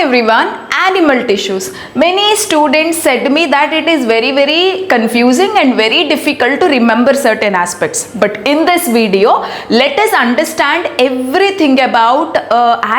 everyone, animal tissues. Many students said me that it is very confusing and very difficult to remember certain aspects. But in this video, let us understand everything about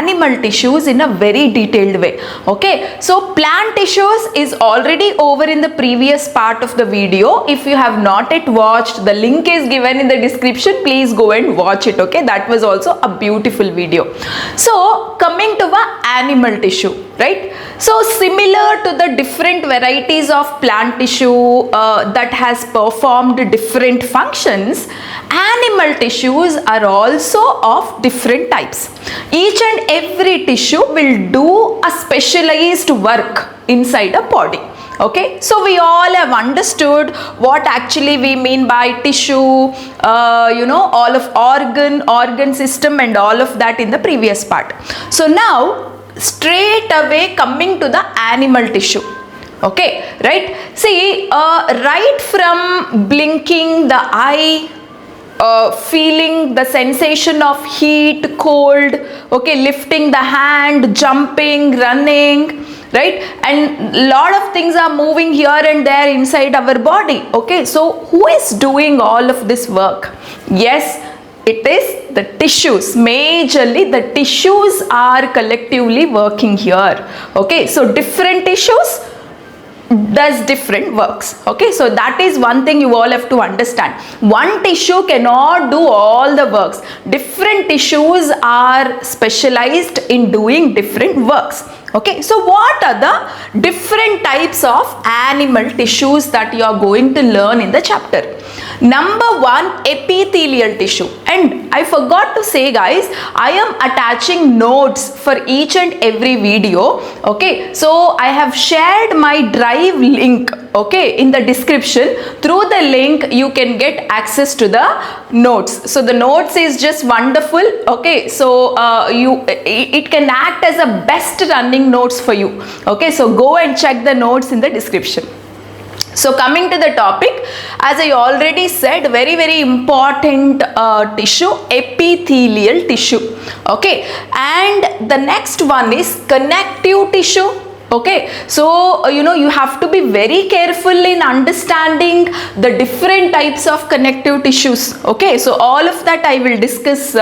animal tissues in a very detailed way. Okay, so plant tissues is already over in the previous part of the video. If you have not yet watched, the link is given in the description. Please go and watch it. Okay, that was also a beautiful video. So coming to the animal tissue, right? So similar to the different varieties of plant tissue that has performed different functions, animal tissues are also of different types. Each and every tissue will do a specialized work inside a body. Okay, so we all have understood what actually we mean by tissue, all of organ system and all of that in the previous part. So now straight away coming to the animal tissue. Okay, right? See, right from blinking the eye, feeling the sensation of heat, cold, okay, lifting the hand, jumping, running, right, and lot of things are moving here and there inside our body. Okay, so who is doing all of this work? Yes, it is the tissues. Majorly the tissues are collectively working here. Okay, so different tissues does different works. Okay, so that is one thing you all have to understand. One tissue cannot do all the works. Different tissues are specialized in doing different works. Okay, so what are the different types of animal tissues that you are going to learn in the chapter? Number one, epithelial tissue. And I forgot to say, guys, I am attaching notes for each and every video. Okay, so I have shared my drive link, okay, in the description. Through the link you can get access to the notes. So the notes is just wonderful. Okay, so it can act as a best running notes for you. Okay, so go and check the notes in the description. So coming to the topic, as I already said, very important tissue, epithelial tissue. Okay, and the next one is connective tissue. Okay, so you have to be very careful in understanding the different types of connective tissues. Okay, so all of that I will discuss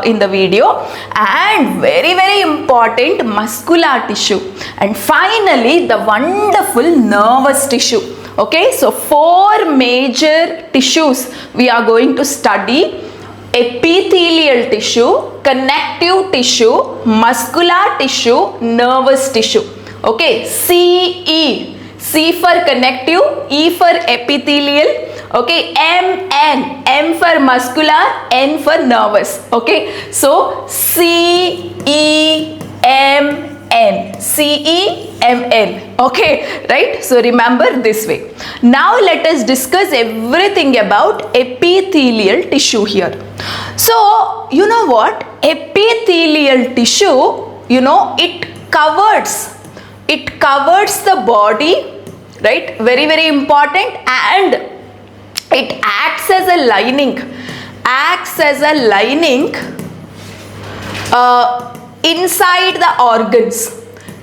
in the video. And very important, muscular tissue. And finally the wonderful nervous tissue. Okay, so four major tissues we are going to study: epithelial tissue, connective tissue, muscular tissue, nervous tissue. Okay, CE, C for connective, E for epithelial, okay, M for muscular, N for nervous. Okay, so CEMN. Okay, right? So remember this way. Now let us discuss everything about epithelial tissue here. So you know what? Epithelial tissue, it covers the body, right? Very important, and it acts as a lining. Inside the organs,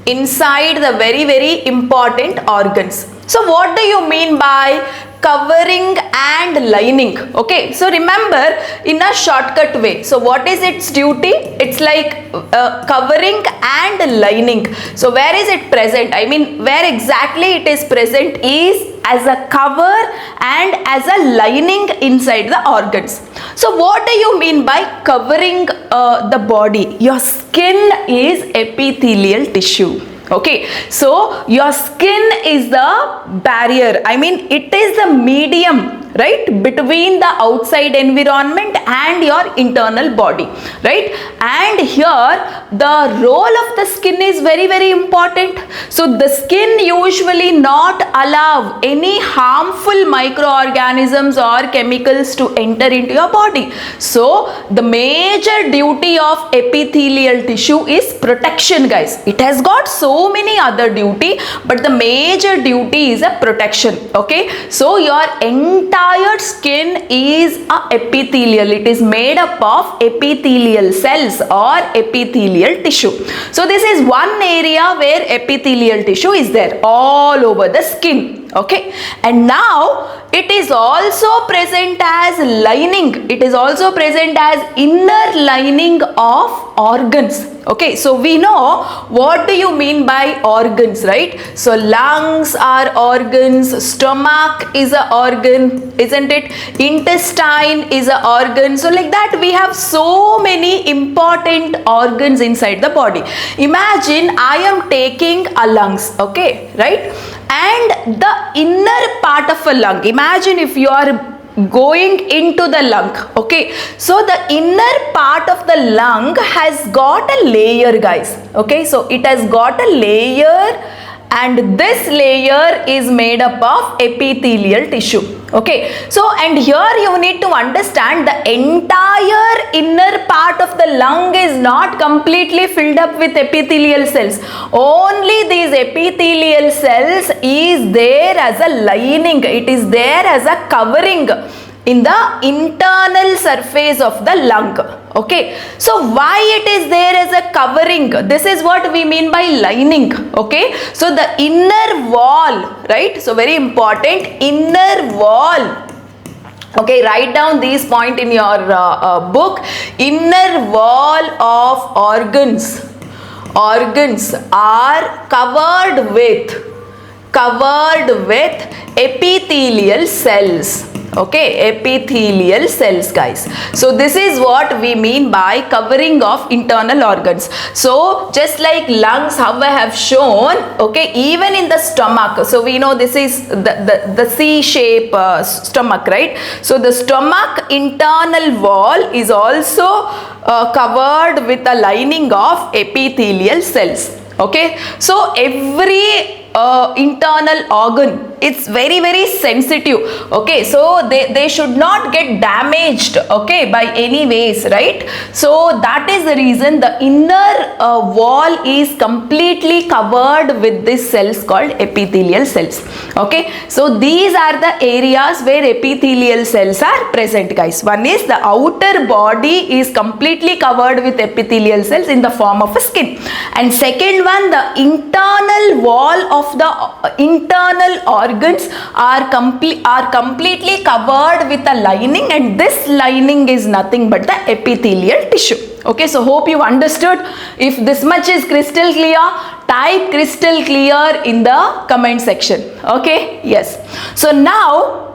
inside the very important organs. So what do you mean by covering and lining? Okay, so remember in a shortcut way. So what is its duty? It's like covering and lining. So where is it present? I mean, where exactly it is present is as a cover and as a lining inside the organs. So what do you mean by covering the body? Your skin is epithelial tissue. Okay, so your skin is the barrier. I mean, it is the medium, right, between the outside environment and your internal body, right? And here the role of the skin is very important. So the skin usually not allow any harmful microorganisms or chemicals to enter into your body. So the major duty of epithelial tissue is protection, guys. It has got so many other duty, but the major duty is a protection. Okay, so your entire entire skin is a epithelial. It is made up of epithelial cells or epithelial tissue. So this is one area where epithelial tissue is there all over the skin. Okay, and now it is also present as lining. It is also present as inner lining of organs. Okay, so we know what do you mean by organs, right? So lungs are organs, stomach is an organ, isn't it? Intestine is an organ. So like that we have so many important organs inside the body. Imagine I am taking a lungs, okay, right? And the inner part of a lung, imagine if you are going into the lung, okay, so the inner part of the lung has got a layer, guys, okay, so it has got a layer, and this layer is made up of epithelial tissue. Okay, so and here you need to understand the entire inner part of the lung is not completely filled up with epithelial cells. Only these epithelial cells is there as a lining. It is there as a covering in the internal surface of the lung. Okay, so why it is there as a covering? This is what we mean by lining. Okay, so the inner wall, right? So very important, inner wall. Okay, write down these points in your book. Inner wall of organs. Organs are covered with epithelial cells. Okay, epithelial cells, guys. So this is what we mean by covering of internal organs. So just like lungs, how I have shown, okay, even in the stomach, so we know this is the C-shape stomach, right? So the stomach internal wall is also covered with a lining of epithelial cells. Okay, so every internal organ, it's very, very sensitive. Okay, so they should not get damaged, okay, by any ways, right? So that is the reason the inner wall is completely covered with these cells called epithelial cells. Okay, so these are the areas where epithelial cells are present, guys. One is the outer body is completely covered with epithelial cells in the form of a skin, and second one, the internal wall of the internal organs are completely covered with a lining, and this lining is nothing but the epithelial tissue. Okay, so hope you understood. If this much is crystal clear, type crystal clear in the comment section. Okay, yes. So now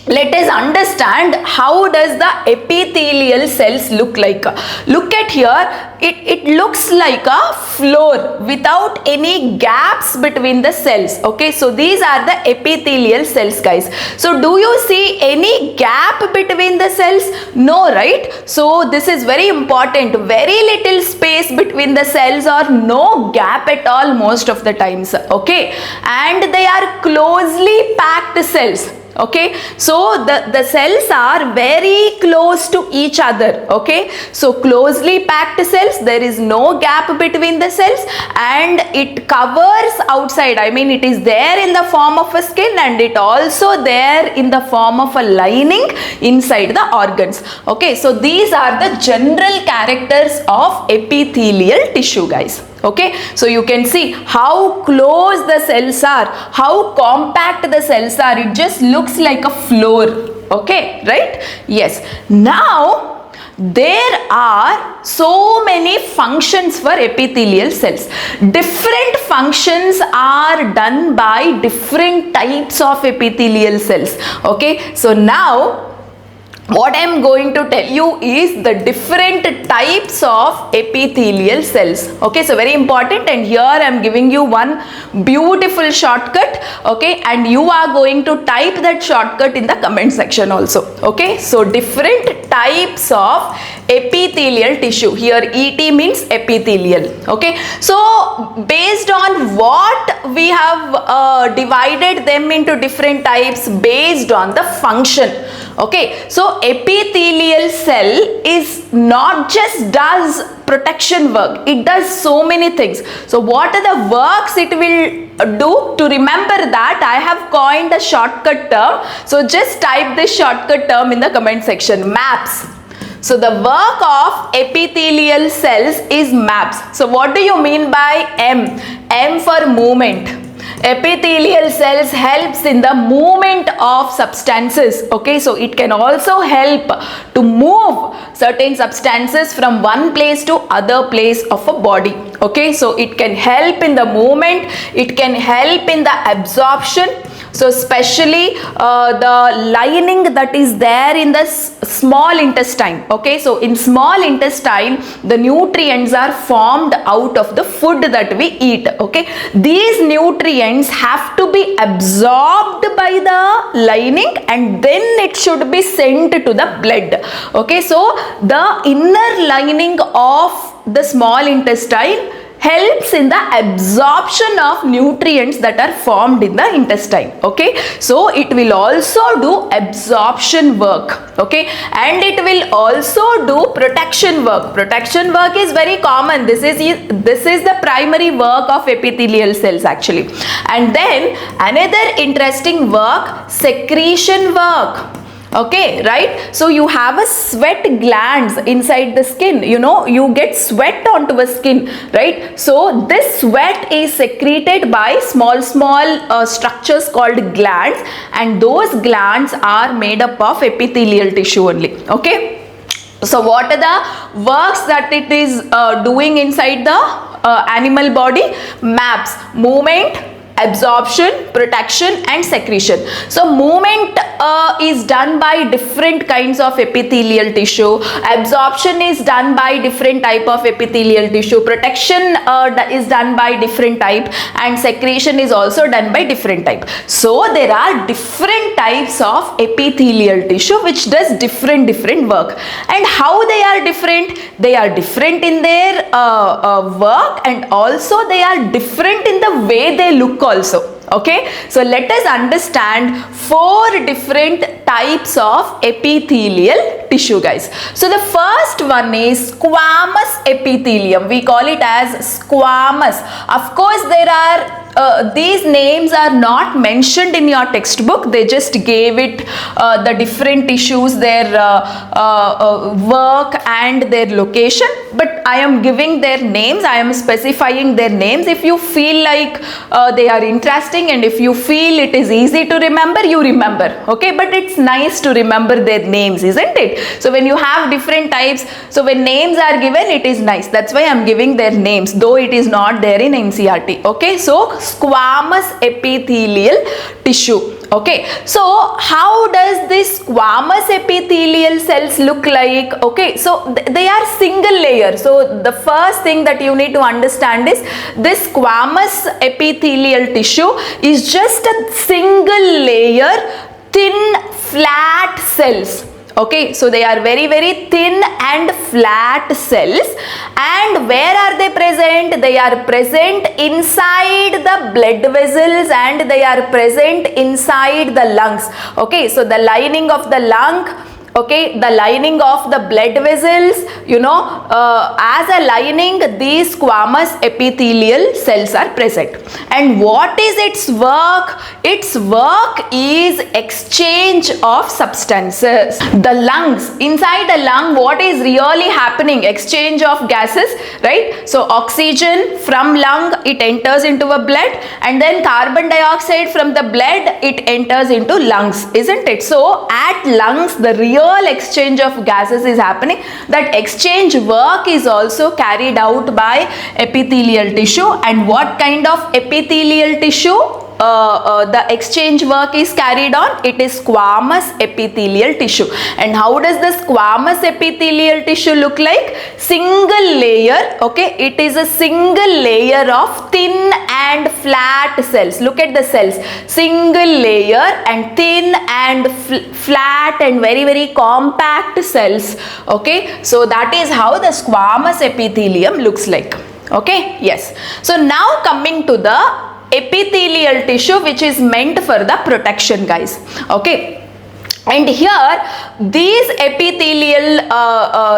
let us understand how does the epithelial cells look like. Look at here, it looks like a floor without any gaps between the cells. Okay, so these are the epithelial cells, guys. So do you see any gap between the cells? No, right? So this is very important. Very little space between the cells or no gap at all most of the times. Okay, and they are closely packed cells. Okay, so the cells are very close to each other. Okay, so closely packed cells, there is no gap between the cells, and it covers outside. I mean, it is there in the form of a skin, and it also there in the form of a lining inside the organs. Okay, so these are the general characters of epithelial tissue, guys. Okay, so you can see how close the cells are, how compact the cells are. It just looks like a floor. Okay, right? Yes. Now there are so many functions for epithelial cells. Different functions are done by different types of epithelial cells. Okay, so now what I am going to tell you is the different types of epithelial cells. Okay, so very important, and here I am giving you one beautiful shortcut. Okay, and you are going to type that shortcut in the comment section also. Okay, so different types of epithelial tissue. Here ET means epithelial. Okay, so based on what we have divided them into different types based on the function. Okay, so epithelial cell is not just does protection work, it does so many things. So what are the works it will do? To remember that, I have coined a shortcut term. So just type this shortcut term in the comment section, MAPS. So the work of epithelial cells is MAPS. So what do you mean by M? M for movement. Epithelial cells helps in the movement of substances. Okay, so it can also help to move certain substances from one place to other place of a body. Okay, so it can help in the movement, it can help in the absorption. So especially the lining that is there in the small intestine. Okay, so in small intestine the nutrients are formed out of the food that we eat. Okay, these nutrients have to be absorbed by the lining and then it should be sent to the blood. Okay, so the inner lining of the small intestine helps in the absorption of nutrients that are formed in the intestine. Okay, so it will also do absorption work. Okay, and it will also do protection work. Protection work is very common. This is the primary work of epithelial cells actually. And then another interesting work, secretion work. Okay, right? So you have a sweat glands inside the skin. You know, you get sweat onto a skin, right? So this sweat is secreted by small structures called glands, and those glands are made up of epithelial tissue only. Okay, so what are the works that it is doing inside the animal body? MAPS, movement, absorption, protection and secretion. So movement is done by different kinds of epithelial tissue. Absorption is done by different type of epithelial tissue. Protection is done by different type, and secretion is also done by different type. So there are different types of epithelial tissue which does different work. And how they are different? They are different in their work, and also they are different in the way they look also. Okay, so let us understand 4 different types of epithelial tissue, guys. So the first one is squamous epithelium. We call it as squamous. Of course, there are these names are not mentioned in your textbook. They just gave it the different tissues, their work and their location, but I am giving their names. I am specifying their names. If you feel like they are interesting and if you feel it is easy to remember, you remember. Okay, but it's nice to remember their names, isn't it? So when you have different types, so when names are given, it is nice. That's why I am giving their names, though it is not there in NCERT. Okay, so squamous epithelial tissue. Okay, so how does this squamous epithelial cells look like? Okay, so they are single layer. So the first thing that you need to understand is this squamous epithelial tissue is just a single layer, thin, flat cells. Okay, so they are very thin and flat cells. And where are they present? They are present inside the blood vessels and they are present inside the lungs. Okay, so the lining of the lung, okay, the lining of the blood vessels, you know, as a lining, these squamous epithelial cells are present. And what is its work? Its work is exchange of substances. The lungs, inside the lung, what is really happening? Exchange of gases, right? So oxygen from lung, it enters into a blood, and then carbon dioxide from the blood, it enters into lungs, isn't it? So at lungs, the real exchange of gases is happening. That exchange work is also carried out by epithelial tissue. And what kind of epithelial tissue the exchange work is carried on? It is squamous epithelial tissue. And how does the squamous epithelial tissue look like? Single layer. Okay, it is a single layer of thin and flat cells. Look at the cells, single layer and thin and flat and very compact cells. Okay, so that is how the squamous epithelium looks like. Okay, yes. So now coming to the epithelial tissue which is meant for the protection, guys. Okay, And here these epithelial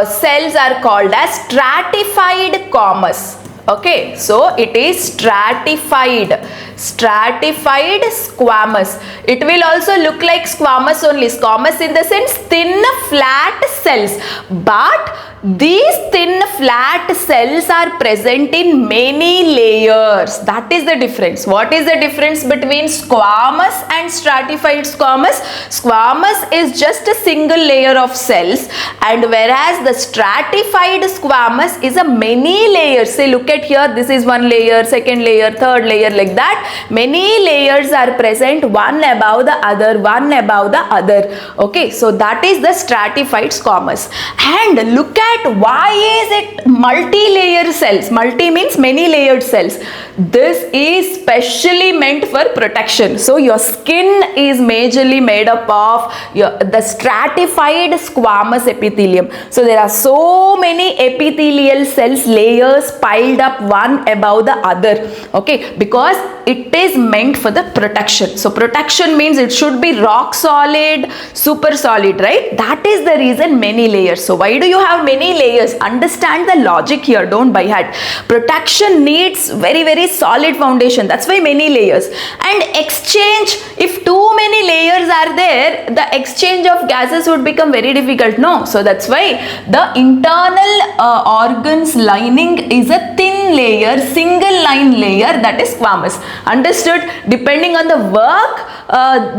cells are called as stratified squamous. Okay, so it is stratified squamous. It will also look like squamous only, squamous in the sense thin flat cells, but these thin flat cells are present in many layers. That is the difference. What is the difference between squamous and stratified squamous? Squamous is just a single layer of cells, and whereas the stratified squamous is a many layers. Say, look at here, this is one layer, second layer, third layer, like that. Many layers are present, one above the other, one above the other. Okay, so that is the stratified squamous. And look at why is it multi-layer cells? Multi means many layered cells. This is specially meant for protection. So your skin is majorly made up of the stratified squamous epithelium. So there are so many epithelial cells, layers piled up one above the other. Okay, because it is meant for the protection. So protection means it should be rock solid, super solid, right? That is the reason many layers. So why do you have many layers? Understand the logic here, don't by heart. Protection needs very, very solid foundation. That's why many layers. And exchange, if too many layers are there, the exchange of gases would become very difficult. No, so that's why the internal organs lining is a thin layer, single line layer, that is squamous. Understood? Depending on the work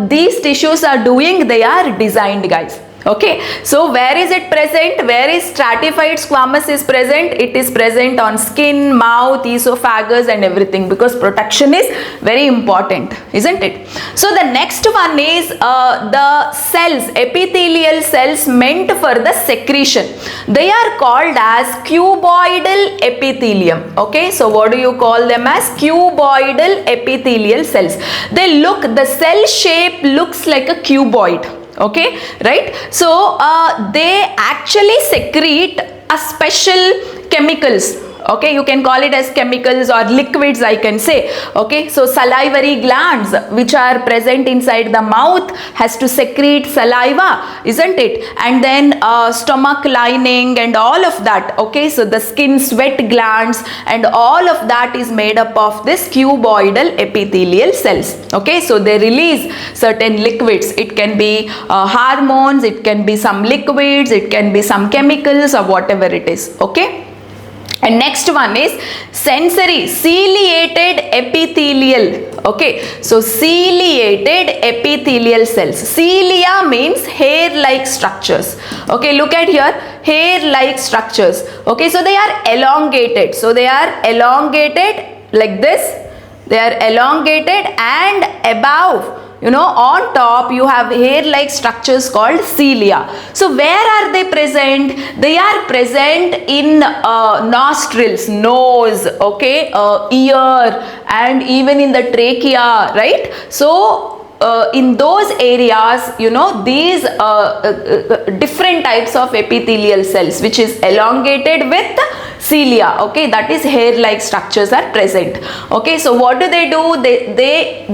these tissues are doing, they are designed, guys. Okay, so where is it present? Where is stratified squamous is present? It is present on skin, mouth, esophagus and everything, because protection is very important, isn't it? So the next one is the cells, epithelial cells meant for the secretion. They are called as cuboidal epithelium. Okay, so what do you call them as? Cuboidal epithelial cells. They look, the cell shape looks like a cuboid. Okay, right? So they actually secrete a special chemicals. Okay, you can call it as chemicals or liquids, I can say. Okay, so salivary glands which are present inside the mouth has to secrete saliva, isn't it? And then stomach lining and all of that. Okay, so the skin sweat glands and all of that is made up of this cuboidal epithelial cells. Okay, so they release certain liquids. It can be hormones, it can be some liquids, it can be some chemicals or whatever it is. Okay. And next one is sensory ciliated epithelial. Okay, so ciliated epithelial cells. Cilia means hair-like structures. Okay, look at here, hair-like structures. Okay, so they are elongated. So they are elongated like this. They are elongated, and above, you know, on top you have hair-like structures called cilia. So where are they present? They are present in nostrils, nose, okay, ear, and even in the trachea, right? So in those areas, you know, these different types of epithelial cells which is elongated with cilia, okay, that is hair-like structures are present. Okay, so what do?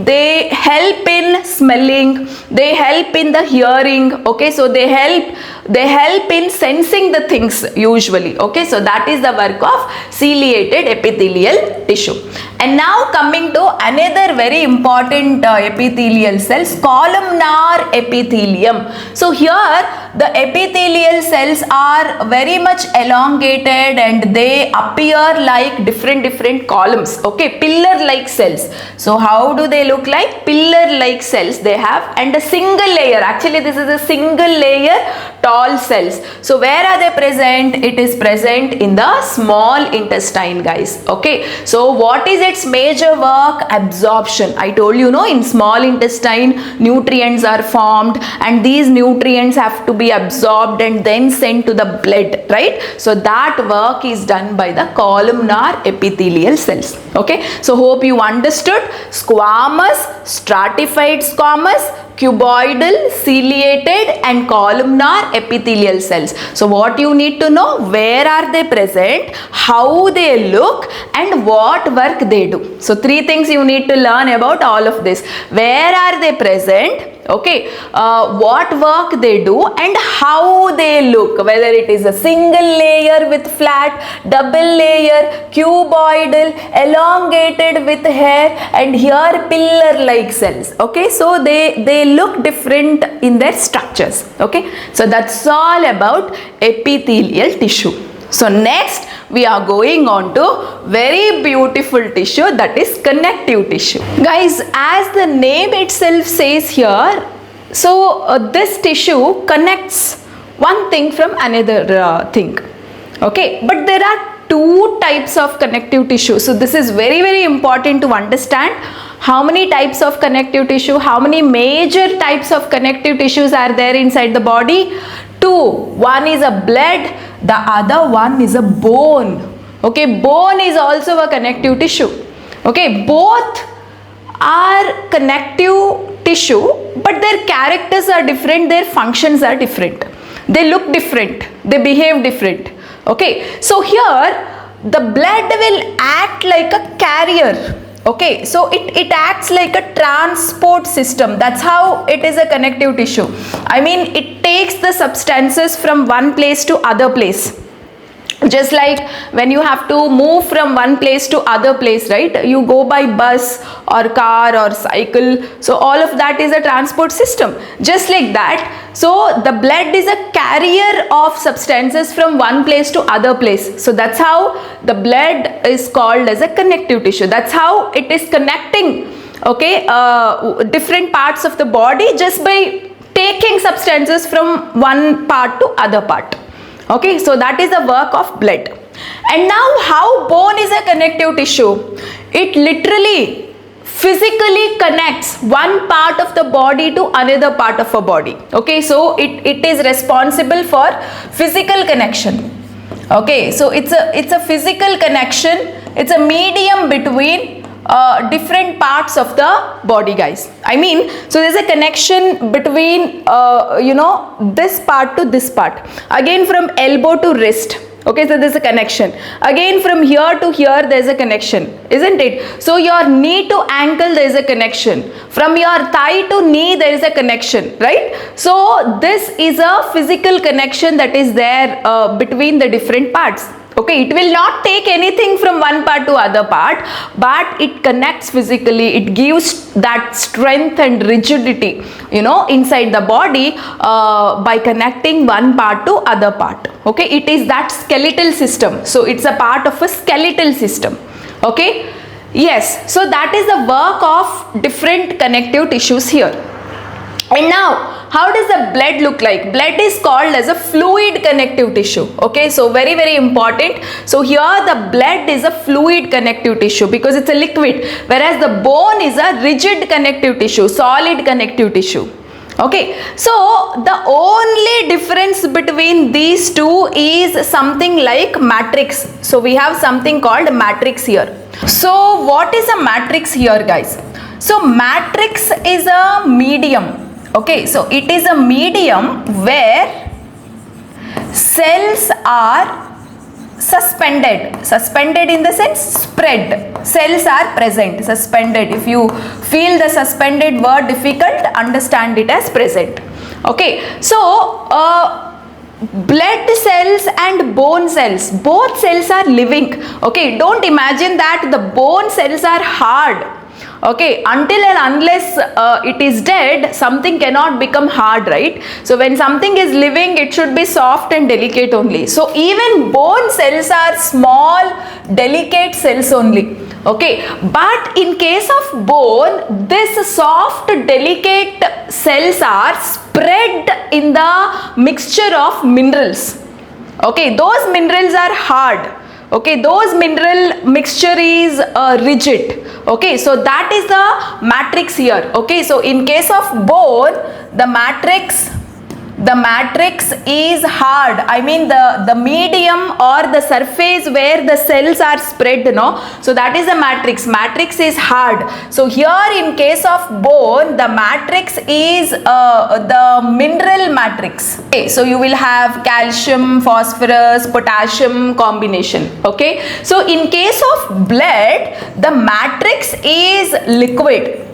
They help in smelling, they help in the hearing. Okay, so they help in sensing the things usually. Okay, so that is the work of ciliated epithelial tissue. And now coming to another very important epithelial cells, columnar epithelium. So here the epithelial cells are very much elongated and they appear like different columns. Okay, pillar like cells. So how do they look like? Pillar like cells they have, and a single layer, actually this is a single layer tall cells. So where are they present? It is present in the small intestine, guys. Okay, so what is its major work? Absorption. I told you, no, in small intestine nutrients are formed, and these nutrients have to be absorbed and then sent to the blood, right? So that work is done by the columnar epithelial cells. Okay, so hope you understood squamous, stratified squamous, cuboidal, ciliated and columnar epithelial cells. So what you need to know, where are they present, how they look and what work they do. So three things you need to learn about all of this. Where are they present? Okay, what work they do and how they look, whether it is a single layer with flat, double layer, cuboidal, elongated with hair and here pillar like cells. Okay, so they look different in their structures. Okay, so that's all about epithelial tissue. So next we are going on to very beautiful tissue, that is connective tissue. Guys, as the name itself says here, so this tissue connects one thing from another thing. Okay, but there are two types of connective tissue. So this is very important to understand. How many types of connective tissue, how many major types of connective tissues are there inside the body? Two. One is a blood, the other one is a bone. Okay, bone is also a connective tissue. Okay, both are connective tissue, but their characters are different, their functions are different. They look different, they behave different. Okay, so here the blood will act like a carrier. Okay, so it acts like a transport system. That's how it is a connective tissue. I mean, it takes the substances from one place to other place. Just like when you have to move from one place to other place, right? You go by bus or car or cycle. So all of that is a transport system. Just like that. So the blood is a carrier of substances from one place to other place. So that's how the blood is called as a connective tissue. That's how it is connecting, okay, different parts of the body just by taking substances from one part to other part. Okay, so that is the work of blood. And now how bone is a connective tissue? It literally physically connects one part of the body to another part of a body. Okay, so it is responsible for physical connection. Okay, so it's a physical connection. It's a medium between different parts of the body, guys. I mean, so there's a connection between you know, this part to this part, again from elbow to wrist. Okay, so there's a connection, again from here to here there's a connection, isn't it? So your knee to ankle there is a connection, from your thigh to knee there is a connection, right? So this is a physical connection that is there between the different parts. Okay, it will not take anything from one part to other part, but it connects physically. It gives that strength and rigidity, you know, inside the body by connecting one part to other part. Okay, it is that skeletal system. So it's a part of a skeletal system. Okay, yes. So that is the work of different connective tissues here. And now, how does the blood look like? Blood is called as a fluid connective tissue. Okay, so very important. So here the blood is a fluid connective tissue because it's a liquid, whereas the bone is a rigid connective tissue, solid connective tissue. Okay, so the only difference between these two is something like matrix. So we have something called matrix here. So what is a matrix here, guys? So matrix is a medium. Okay, so it is a medium where cells are suspended in the sense spread. Cells are present, suspended. If you feel the suspended word difficult, understand it as present. Okay, so blood cells and bone cells, both cells are living. Okay, don't imagine that the bone cells are hard. Okay, until and unless it is dead, something cannot become hard, right? So when something is living, it should be soft and delicate only. So even bone cells are small, delicate cells only. Okay, but in case of bone, this soft, delicate cells are spread in the mixture of minerals. Okay, those minerals are hard. Okay, those mineral mixture is rigid. Okay, so that is the matrix here. Okay, so in case of bone, the matrix the matrix is hard. I mean the medium or the surface where the cells are spread, so that is the matrix. Matrix is hard. So here in case of bone, the matrix is the mineral matrix. Okay, so you will have calcium, phosphorus, potassium combination. Okay, so in case of blood, the matrix is liquid.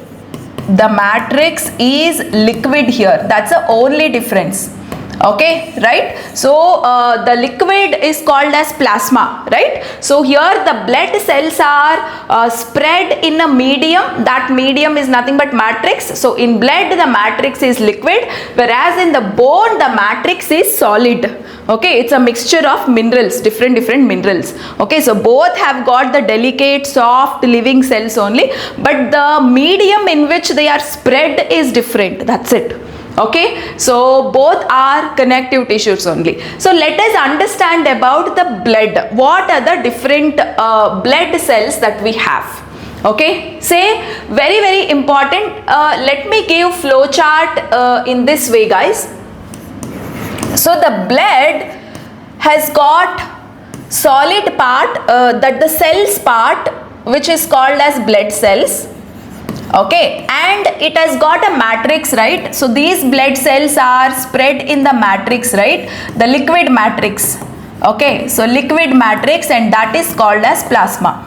The matrix is liquid here. That's the only difference. Okay, right? So the liquid is called as plasma, right? So here the blood cells are spread in a medium. That medium is nothing but matrix. So in blood the matrix is liquid, whereas in the bone the matrix is solid. Okay, it's a mixture of minerals, different minerals. Okay, so both have got the delicate, soft, living cells only, but the medium in which they are spread is different. That's it. Okay, so both are connective tissues only. So let us understand about the blood. What are the different blood cells that we have? Okay, say very important. Let me give flow chart in this way, guys. So the blood has got solid part, that the cells part, which is called as blood cells. Okay, and it has got a matrix, right? So these blood cells are spread in the matrix, right? The liquid matrix. Okay, so liquid matrix, and that is called as plasma.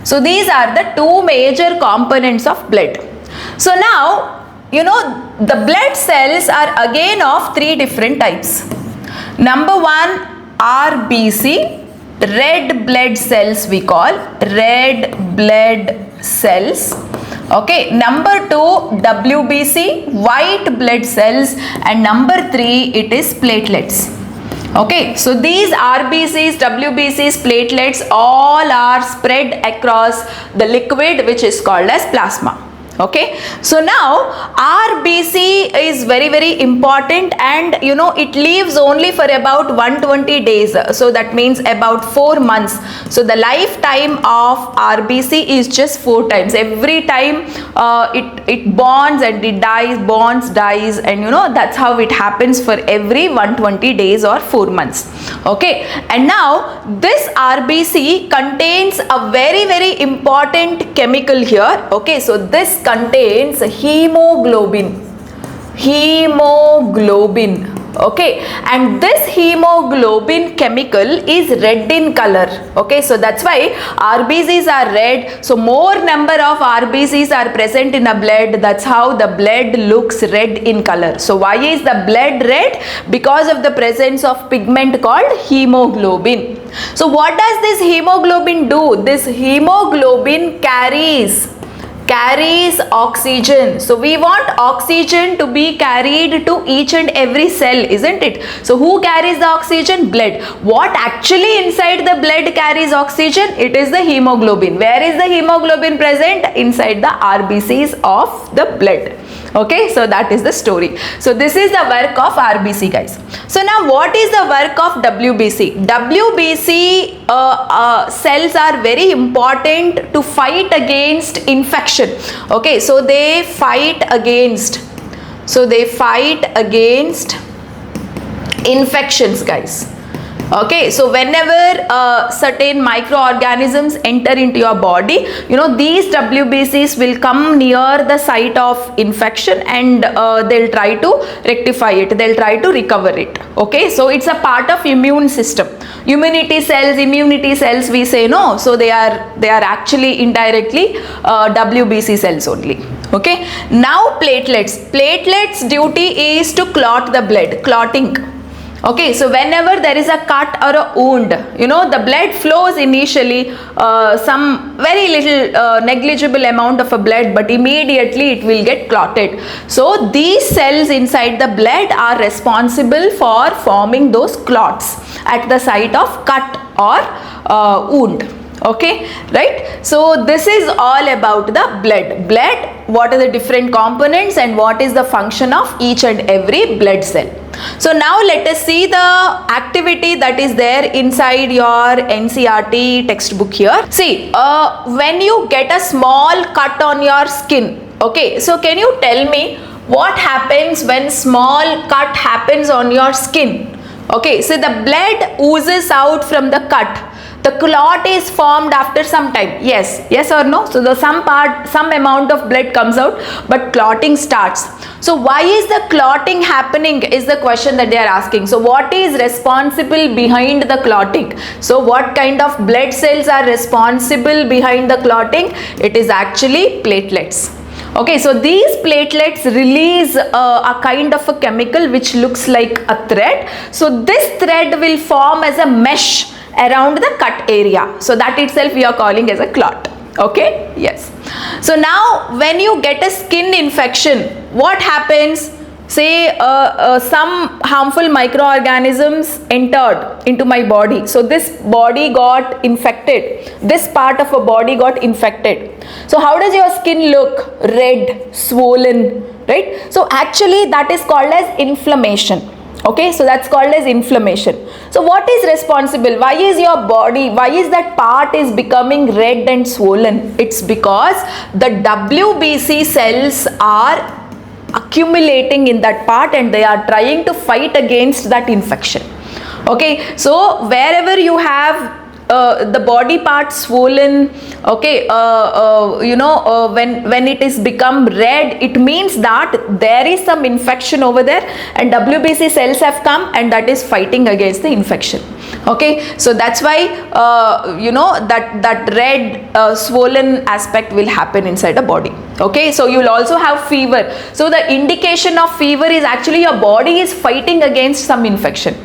So these are the two major components of blood. So now, the blood cells are again of three different types. Number one, RBC, red blood cells we call, red blood cells. Okay, number two, WBC, white blood cells, and number three, it is platelets. Okay, so these RBCs, WBCs, platelets, all are spread across the liquid which is called as plasma. Okay, so now RBC is very important, and it lives only for about 120 days, so that means about 4 months. So the lifetime of RBC is just 4 times. Every time it bonds and it dies, bonds, dies, and that's how it happens for every 120 days or 4 months. Okay, and now this RBC contains a very important chemical here. Okay, so this contains hemoglobin. Okay, and this hemoglobin chemical is red in color. Okay, so that's why RBCs are red. So more number of RBCs are present in the blood. That's how the blood looks red in color. So why is the blood red? Because of the presence of pigment called hemoglobin. So what does this hemoglobin do? This hemoglobin carries oxygen. So we want oxygen to be carried to each and every cell, isn't it? So who carries the oxygen? Blood. What actually inside the blood carries oxygen? It is the hemoglobin. Where is the hemoglobin present? Inside the RBCs of the blood. Okay, so that is the story. So this is the work of RBC, guys. So now what is the work of WBC? WBC cells are very important to fight against infection. Okay, so they fight against infections, guys. Okay, so whenever certain microorganisms enter into your body, these WBCs will come near the site of infection, and they'll try to rectify it, they'll try to recover it. Okay, so it's a part of immune system. Immunity cells we say, no, so they are actually indirectly WBC cells only. Okay, now platelets duty is to clot the blood, clotting. Okay, so whenever there is a cut or a wound, the blood flows initially, some very little negligible amount of a blood, but immediately it will get clotted. So these cells inside the blood are responsible for forming those clots at the site of cut or wound. Okay, right? So this is all about the blood. What are the different components and what is the function of each and every blood cell. So now let us see the activity that is there inside your NCERT textbook here. See, when you get a small cut on your skin, okay, so can you tell me what happens when small cut happens on your skin? Okay, so the blood oozes out from the cut. The clot is formed after some time. Yes or no? So the some amount of blood comes out, but clotting starts. So why is the clotting happening is the question that they are asking. So what is responsible behind the clotting? So what kind of blood cells are responsible behind the clotting? It is actually platelets. Okay, so these platelets release a kind of a chemical which looks like a thread. So this thread will form as a mesh around the cut area. So that itself we are calling as a clot. Okay, yes. So now when you get a skin infection, what happens? Say some harmful microorganisms entered into my body. So this body got infected. This part of a body got infected. So how does your skin look? Red, swollen, right? So actually that is called as inflammation. Okay, so that's called as inflammation. So what is responsible? Why is your body, why is that part is becoming red and swollen? It's because the WBC cells are accumulating in that part and they are trying to fight against that infection. Okay, so wherever you have the body part swollen, okay, when it is become red, it means that there is some infection over there and WBC cells have come and that is fighting against the infection. Okay, so that's why that red swollen aspect will happen inside the body. Okay, so you will also have fever. So the indication of fever is actually your body is fighting against some infection.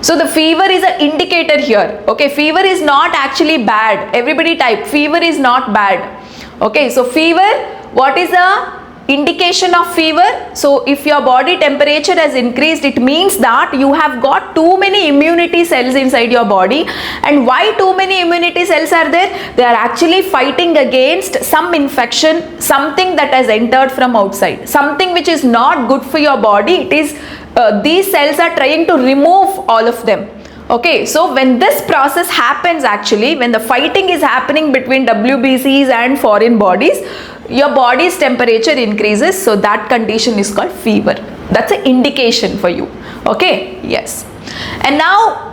So the fever is an indicator here. Okay, fever is not actually bad. Everybody type, fever is not bad. Okay, so fever, what is the indication of fever? So if your body temperature has increased, it means that you have got too many immunity cells inside your body. And why too many immunity cells are there? They are actually fighting against some infection, something that has entered from outside, something which is not good for your body. It is these cells are trying to remove all of them. Okay, so when this process happens, actually when the fighting is happening between WBCs and foreign bodies, your body's temperature increases. So that condition is called fever. That's an indication for you. Okay, yes. And now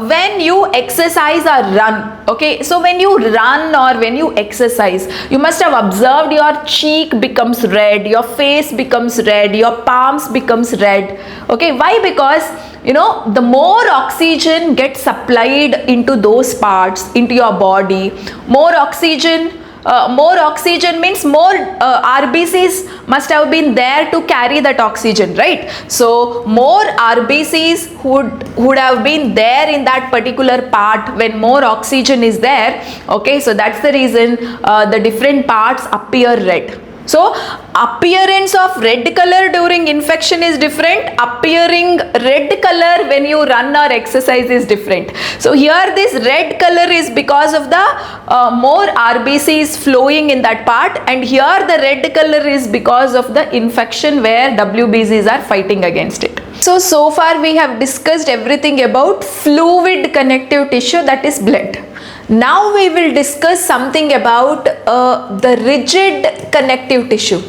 when you exercise or run, okay, so when you run or when you exercise, you must have observed your cheek becomes red, your face becomes red, your palms becomes red. Okay, why? Because the more oxygen gets supplied into those parts, into your body, more oxygen means more RBCs must have been there to carry that oxygen, right? So more RBCs would have been there in that particular part when more oxygen is there. Okay, so that's the reason the different parts appear red. So appearance of red color during infection is different. Appearing red color when you run or exercise is different. So here this red color is because of the more RBCs flowing in that part, and here the red color is because of the infection where WBCs are fighting against it. So far we have discussed everything about fluid connective tissue, that is blood. Now we will discuss something about the rigid connective tissue.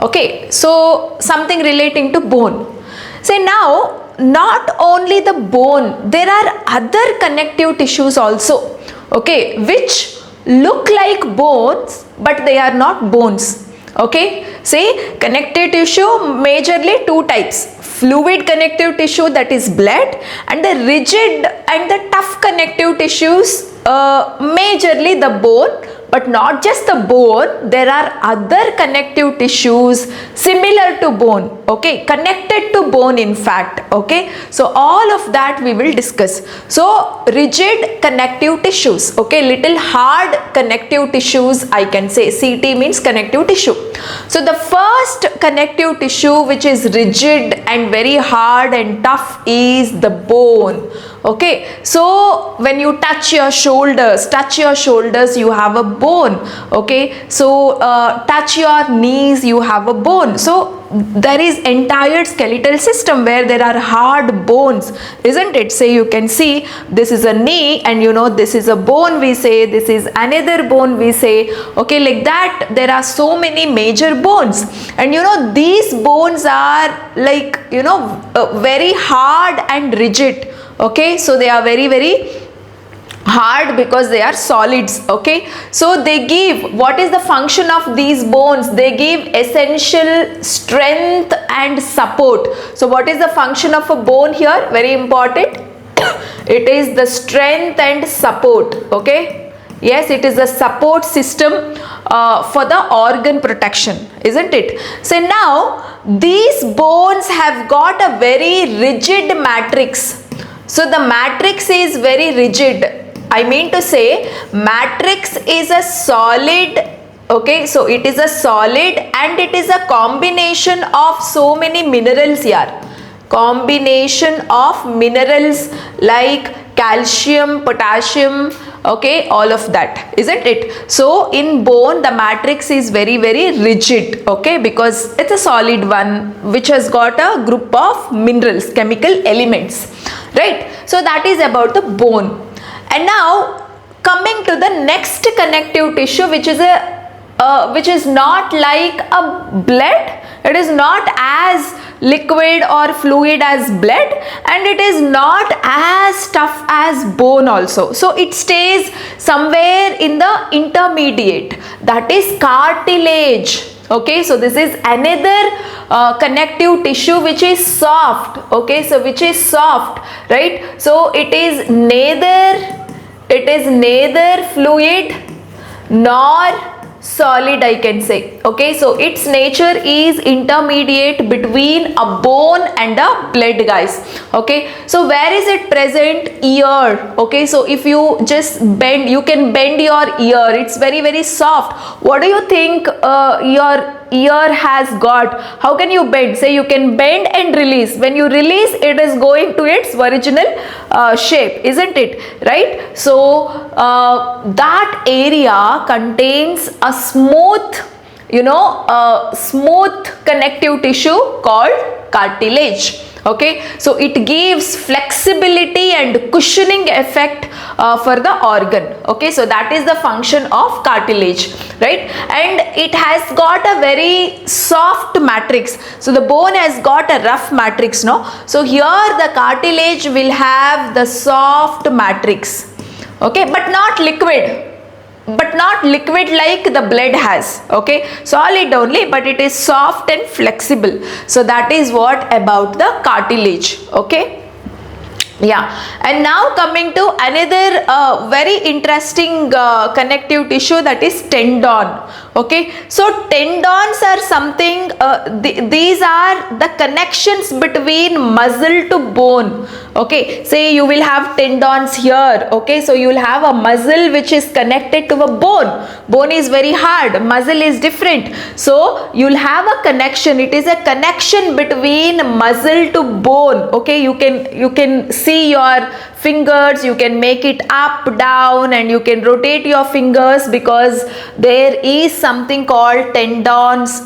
Okay, so something relating to bone. Say now, not only the bone, there are other connective tissues also, okay, which look like bones but they are not bones. Okay, say connective tissue majorly two types: fluid connective tissue, that is blood, and the rigid and the tough connective tissues, majorly the bone. But not just the bone, there are other connective tissues similar to bone, okay, connected to bone in fact. Okay, so all of that we will discuss. So rigid connective tissues, okay, little hard connective tissues, I can say. CT means connective tissue. So the first connective tissue which is rigid and very hard and tough is the bone. Okay, so when you touch your shoulders, you have a bone. Okay, so touch your knees, you have a bone. So there is entire skeletal system where there are hard bones, isn't it? Say you can see this is a knee, and you know this is a bone, we say this is another bone, we say. Okay, like that there are so many major bones, and you know these bones are like, you know, very hard and rigid. Okay, so they are very, very hard because they are solids. Okay, so they give, what is the function of these bones? They give essential strength and support. So what is the function of a bone here? Very important. It is the strength and support. Okay, yes, it is a support system for the organ protection, isn't it? So now these bones have got a very rigid matrix. So the matrix is very rigid. I mean to say, matrix is a solid. Okay, so it is a solid and it is a combination of so many minerals here. Combination of minerals like calcium, potassium, okay, all of that, isn't it? So in bone the matrix is very, very rigid. Okay, because it's a solid one which has got a group of minerals, chemical elements, right? So that is about the bone. And now coming to the next connective tissue, which is not like a blood. It is not as liquid or fluid as blood, and it is not as tough as bone also. So it stays somewhere in the intermediate, that is cartilage. Okay, so this is another connective tissue which is soft. Okay, so which is soft, right? So it is neither fluid nor solid, I can say. Okay, so its nature is intermediate between a bone and a blood, guys. Okay, so where is it present? Ear. Okay, so if you just bend, you can bend your ear, it's very, very soft. What do you think your ear has got? How can you bend? Say you can bend and release. When you release, it is going to its original shape, isn't it? Right? So that area contains a smooth, you know, smooth connective tissue called cartilage. Okay, so it gives flexibility and cushioning effect for the organ. Okay, so that is the function of cartilage, right? And it has got a very soft matrix. So the bone has got a rough matrix, no? So here the cartilage will have the soft matrix. Okay, but not liquid. But not liquid like the blood has. Okay, solid only, but it is soft and flexible. So that is what about the cartilage. Okay, yeah. And now coming to another very interesting connective tissue, that is tendon. Okay, so tendons are something, these are the connections between muscle to bone. Okay, say you will have tendons here. Okay, so you will have a muscle which is connected to a bone. Bone is very hard, muscle is different. So you will have a connection. It is a connection between muscle to bone. Okay, you can see your fingers, you can make it up, down, and you can rotate your fingers because there is something called tendons,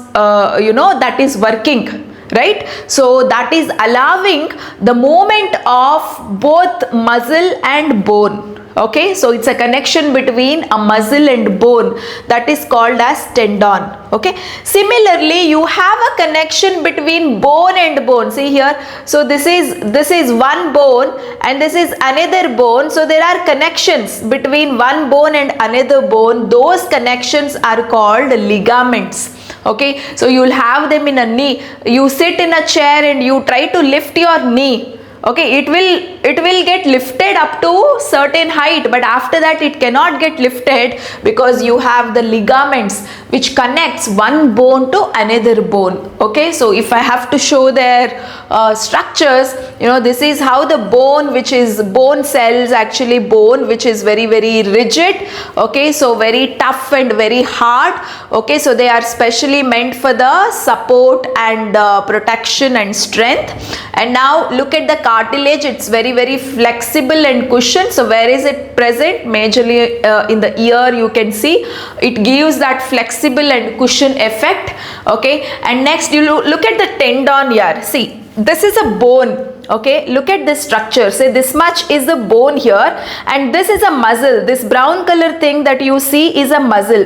you know, that is working. Right, so that is allowing the movement of both muscle and bone. Okay, so it's a connection between a muscle and bone, that is called as tendon. Okay, similarly you have a connection between bone and bone. See here, so this is one bone and this is another bone. So there are connections between one bone and another bone. Those connections are called ligaments. Okay, so you will have them in a knee. You sit in a chair and you try to lift your knee. Okay, it will get lifted up to certain height, but after that it cannot get lifted because you have the ligaments which connects one bone to another bone. Okay, so if I have to show their structures, you know, this is how the bone, which is bone cells, actually bone which is very, very rigid. Okay, so very tough and very hard. Okay, so they are specially meant for the support and protection and strength. And now look at the cartilage, it's very flexible and cushioned. So where is it present? Majorly in the ear, you can see it gives that flexible and cushion effect. Okay, and next you look at the tendon here. See, this is a bone. Okay, look at this structure. Say this much is the bone here, and this is a muscle. This brown color thing that you see is a muscle.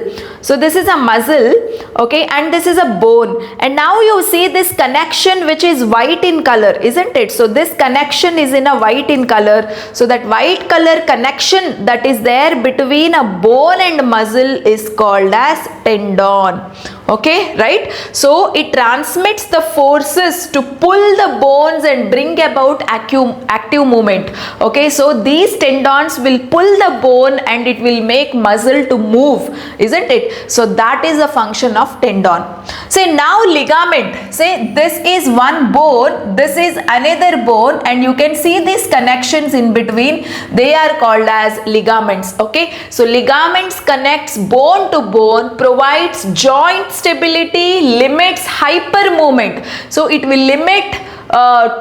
So this is a muscle, okay, and this is a bone. And now you see this connection which is white in color, isn't it? So this connection is in a white in color. So that white color connection that is there between a bone and muscle is called as tendon. Okay, right? So it transmits the forces to pull the bones and bring about active movement. Okay, so these tendons will pull the bone and it will make muscle to move, isn't it? So that is a function of tendon. Say now ligament. Say this is one bone, this is another bone, and you can see these connections in between. They are called as ligaments. Okay, so ligaments connects bone to bone, provides joint stability, limits hyper movement. So it will limit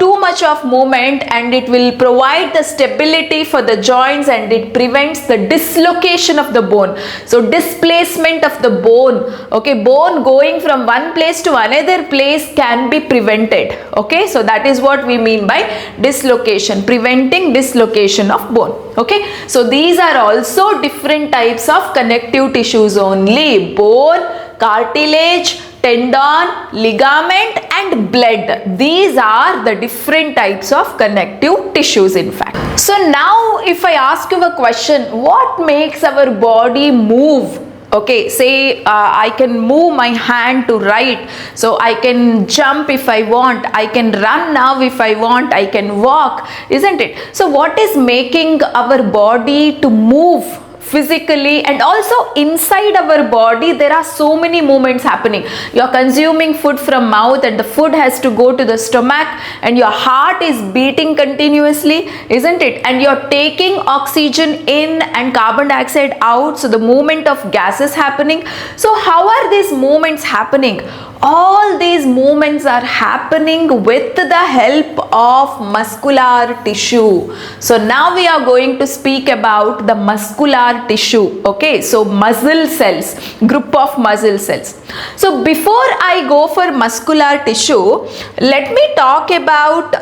too much of movement, and it will provide the stability for the joints, and it prevents the dislocation of the bone. So displacement of the bone, okay, bone going from one place to another place can be prevented. Okay, so that is what we mean by dislocation, preventing dislocation of bone. Okay, so these are also different types of connective tissues only: bone, cartilage, tendon, ligament, and blood. These are the different types of connective tissues in fact. So now if I ask you a question, what makes our body move? Okay, say I can move my hand to right, so I can jump if I want, I can run now if I want, I can walk, isn't it? So what is making our body to move physically? And also inside our body there are so many movements happening. You are consuming food from mouth and the food has to go to the stomach, and your heart is beating continuously, isn't it? And you are taking oxygen in and carbon dioxide out, so the movement of gases happening. So how are these movements happening? All these movements are happening with the help of muscular tissue. So now we are going to speak about the muscular tissue. Okay, so muscle cells, group of muscle cells. So before I go for muscular tissue, let me talk about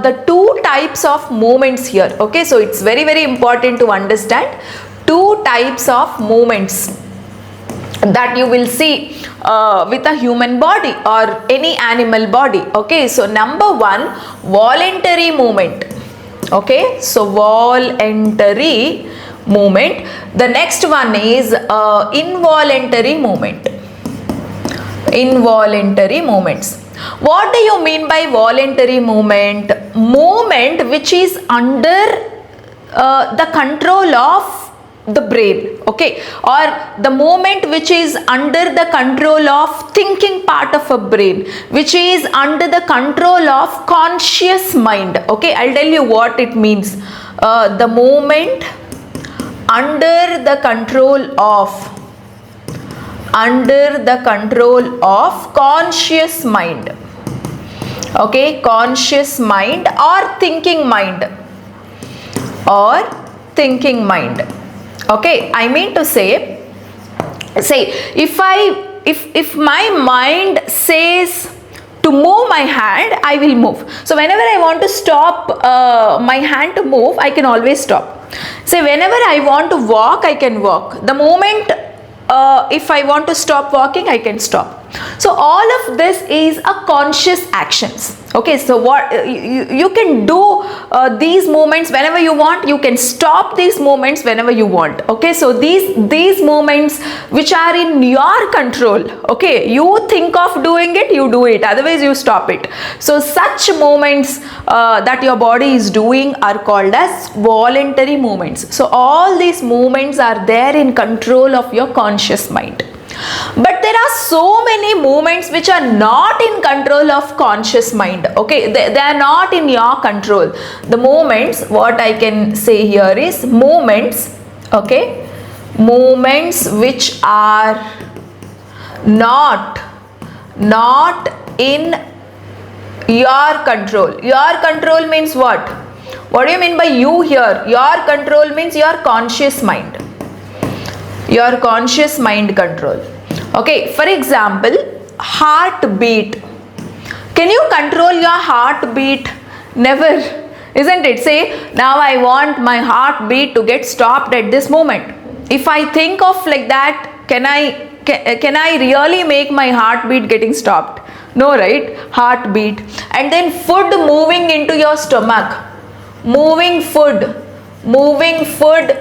the two types of movements here. Okay, so it's very important to understand two types of movements that you will see with a human body or any animal body. Okay, so number one, voluntary movement. Okay, so voluntary movement. The next one is involuntary movement. Involuntary movements. What do you mean by voluntary movement? Movement which is under the control of the brain, okay, or the movement which is under the control of thinking part of a brain, which is under the control of conscious mind. Okay, I'll tell you what it means. The movement under the control of conscious mind. Okay, conscious mind or thinking mind, okay, I mean to say if my mind says to move my hand, I will move. So whenever I want to stop my hand to move, I can always stop. Say whenever I want to walk, I can walk. The moment if I want to stop walking, I can stop. So all of this is a conscious actions. Okay, so what you can do these movements whenever you want, you can stop these movements whenever you want. Okay, so these movements which are in your control, okay, you think of doing it, you do it, otherwise you stop it. So such movements that your body is doing are called as voluntary movements. So all these movements are there in control of your conscious mind. But there are so many movements which are not in control of conscious mind. Okay, they are not in your control. The movements, what I can say here is movements, okay, movements which are not in Your control. Your control means what? What do you mean by you here? Your control means your conscious mind. Your conscious mind control. Okay, for example, heartbeat. Can you control your heartbeat? Never, isn't it? Say, now I want my heartbeat to get stopped at this moment. If I think of like that, can I really make my heartbeat getting stopped? No, right? Heartbeat. And then food moving into your stomach. Moving food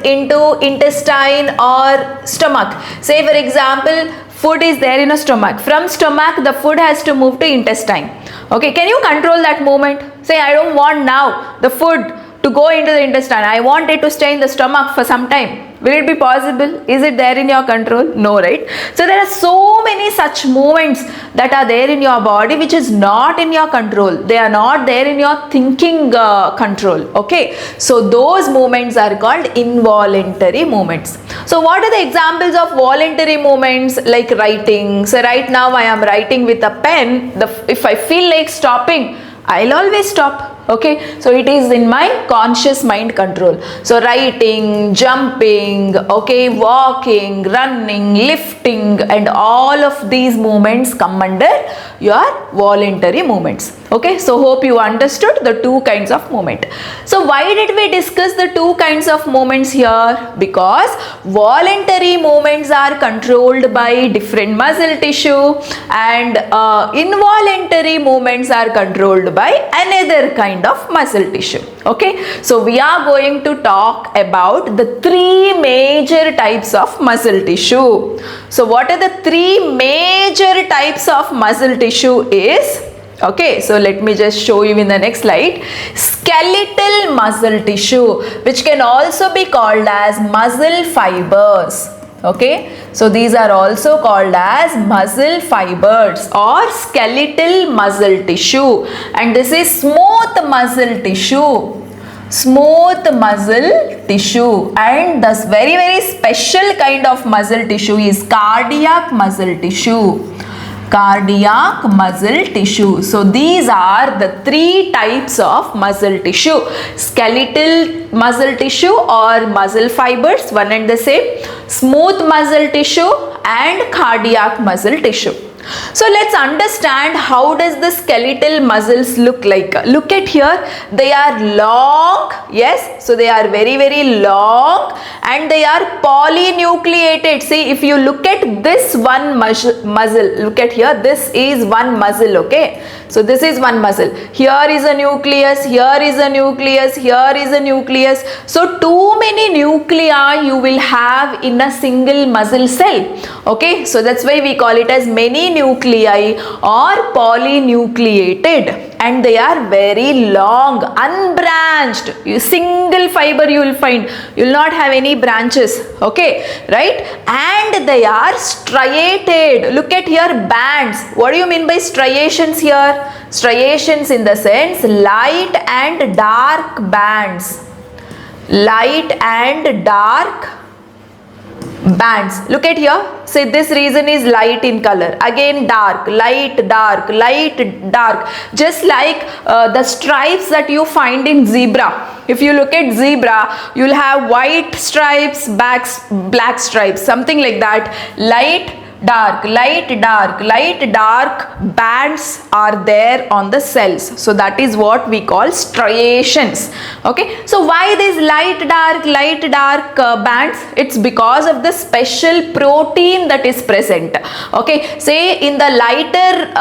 into intestine or stomach. Say for example, food is there in a stomach. From stomach, the food has to move to intestine. Okay, can you control that movement? Say, I don't want now the food to go into the intestine. I want it to stay in the stomach for some time. Will it be possible? Is it there in your control? No, right? So there are so many such movements that are there in your body which is not in your control. They are not there in your thinking control. Okay, so those movements are called involuntary movements. So what are the examples of voluntary movements? Like writing. So right now I am writing with a pen. If I feel like stopping, I'll always stop. Okay, so it is in my conscious mind control. So writing, jumping, okay, walking, running, lifting, and all of these movements come under your voluntary movements. Okay, so hope you understood the two kinds of movement. So why did we discuss the two kinds of movements here? Because voluntary movements are controlled by different muscle tissue, and involuntary movements are controlled by another kind of muscle tissue. Okay, so we are going to talk about the three major types of muscle tissue. So what are the three major types of muscle tissue is? Okay, so let me just show you in the next slide. Skeletal muscle tissue, which can also be called as muscle fibers. Okay, so these are also called as muscle fibers or skeletal muscle tissue, and this is smooth muscle tissue. Smooth muscle tissue, and this very special kind of muscle tissue is cardiac muscle tissue. Cardiac muscle tissue. So these are the three types of muscle tissue: skeletal muscle tissue or muscle fibers, one and the same, smooth muscle tissue, and cardiac muscle tissue. So let's understand how does the skeletal muscles look like. Look at here, they are long, yes, so they are very long, and they are polynucleated. See, if you look at this one muscle, look at here, this is one muscle, okay. So this is one muscle. Here is a nucleus, here is a nucleus, here is a nucleus. So too many nuclei you will have in a single muscle cell. Okay, so that's why we call it as many nuclei or polynucleated, and they are very long, unbranched. Single fiber you will find, you will not have any branches. Okay, right? And they are striated. Look at here, bands. What do you mean by striations here? Striations in the sense light and dark bands. Light and dark bands. Look at here. Say this region is light in color. Again dark, light, dark, light, dark. Just like the stripes that you find in zebra. If you look at zebra, you will have white stripes, black stripes, something like that. Light, dark, light, dark, light, dark bands are there on the cells. So that is what we call striations. Okay, so why these light, dark bands? It's because of the special protein that is present. Okay, say in the lighter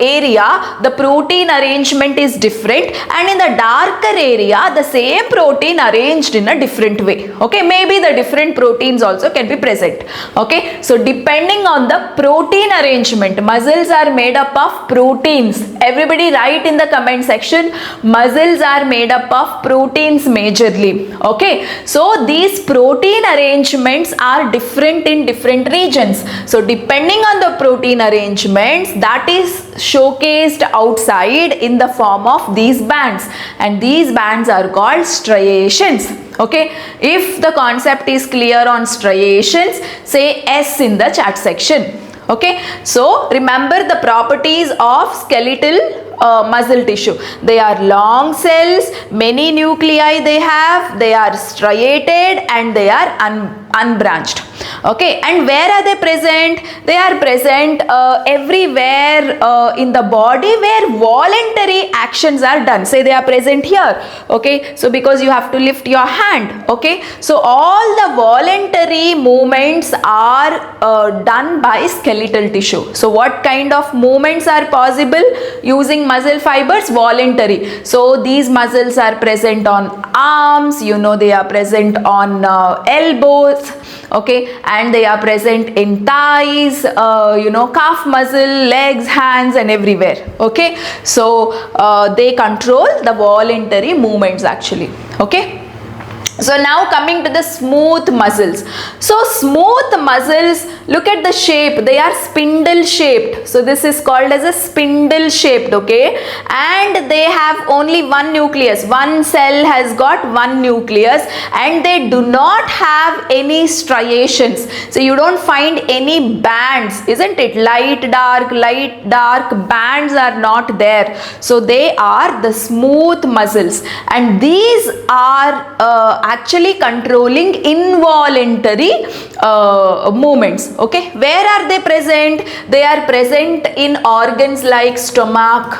area, the protein arrangement is different, and in the darker area, the same protein arranged in a different way. Okay, maybe the different proteins also can be present. Okay, so depending on the protein arrangement, muscles are made up of proteins. Everybody write in the comment section, muscles are made up of proteins majorly. Okay, so these protein arrangements are different in different regions. So depending on the protein arrangements, that is showcased outside in the form of these bands, and these bands are called striations. Okay, if the concept is clear on striations, say S in the chat section. Okay, so remember the properties of skeletal muscle tissue. They are long cells, many nuclei they have, they are striated and they are unbranched. Okay, and where are they present? They are present everywhere in the body where voluntary actions are done. Say they are present here. Okay, so because you have to lift your hand. Okay, so all the voluntary movements are done by skeletal tissue. So what kind of movements are possible using muscle fibers? Voluntary. So these muscles are present on arms, you know, they are present on elbows. Okay, and they are present in thighs, you know, calf muscle, legs, hands and everywhere. Okay, so they control the voluntary movements actually. Okay. So now coming to the smooth muscles. So smooth muscles, look at the shape, they are spindle shaped. So this is called as a spindle shaped, okay, and they have only one nucleus. One cell has got one nucleus and they do not have any striations. So you don't find any bands, isn't it? Light, dark bands are not there. So they are the smooth muscles and these are actually controlling involuntary movements. Okay, where are they present? They are present in organs like stomach,